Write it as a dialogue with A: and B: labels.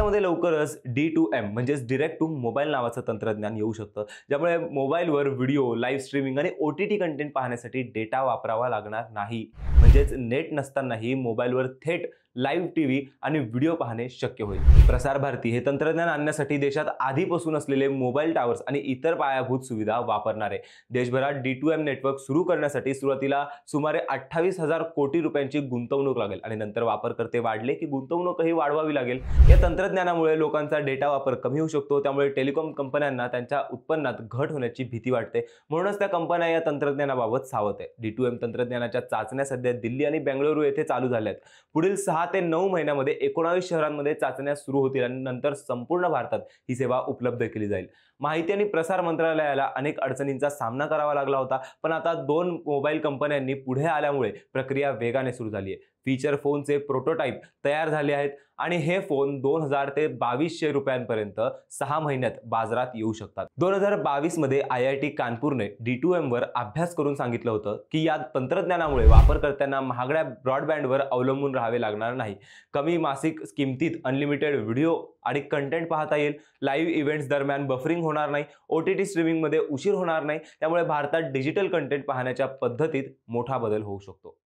A: भारतामध्ये लवकरच D2M म्हणजेच डायरेक्ट टू मोबाईल नावाचं तंत्रज्ञान येऊ शकतं, ज्यामुळे मोबाईलवर व्हिडिओ, लाईव्ह स्ट्रीमिंग आणि OTT कंटेंट पाहण्यासाठी डेटा वापरावा लागणार नाही. म्हणजेच नेट नसतानाही मोबाईलवर थेट लाईव्ह टीव्ही आणि व्हिडिओ पाहणे शक्य होईल. प्रसार भारती हे तंत्रज्ञान आणण्यासाठी देशात आधीपासून असलेले मोबाईल टावर्स आणि इतर पायाभूत सुविधा वापरणार आहे. देशभरात D2M नेटवर्क सुरू करण्यासाठी सुरुवातीला सुमारे 28,000 कोटी रुपयांची गुंतवणूक लागेल आणि नंतर वापरकर्ते वाढले की गुंतवणूकही वाढवावी लागेल. या तंत्रज्ञानामुळे लोकांचा डेटा वापर कमी होऊ शकतो, त्यामुळे टेलिकॉम कंपन्यांना त्यांच्या उत्पन्नात घट होण्याची भीती वाटते. म्हणूनच त्या कंपन्या या तंत्रज्ञानाबाबत सावध आहेत. D2M तंत्रज्ञानाच्या चाचण्या सध्या दिल्ली आणि बेंगळुरू येथे चालू झाल्या आहेत. पुढील 6 ते 9 महिन्यामध्ये 19 शहरांमध्ये चाचण्या सुरू होतील आणि नंतर संपूर्ण भारतात ही सेवा उपलब्ध केली जाईल. माहिती आणि प्रसार मंत्रालयाला अनेक अडचणींचा सामना करावा लागला होता, पण आता 2 मोबाईल कंपन्यांनी पुढे आल्यामुळे प्रक्रिया वेगाने सुरू झाली आहे. फीचर फोनचे प्रोटोटाइप तयार झाले आहेत आणि हे फोन 2000 ते 2200 रुपयांपर्यंत 6 महिन्यात बाजारात येऊ शकतात. 2022 मध्ये IIT कानपूरने D2M वर अभ्यास करून सांगितलं होतं की या तंत्रज्ञानामुळे वापरकर्त्यांना महागड्या ब्रॉडबँडवर अवलंबून राहावे लागणार नाही. कमी मासिक किमतीत अनलिमिटेड व्हिडिओ आणि कंटेंट पाहता येईल. लाईव्ह इव्हेंट्स दरम्यान बफरिंग होणार नाही. OTT स्ट्रीमिंगमध्ये उशीर होणार नाही. त्यामुळे भारतात डिजिटल कंटेंट पाहण्याच्या पद्धतीत मोठा बदल होऊ शकतो.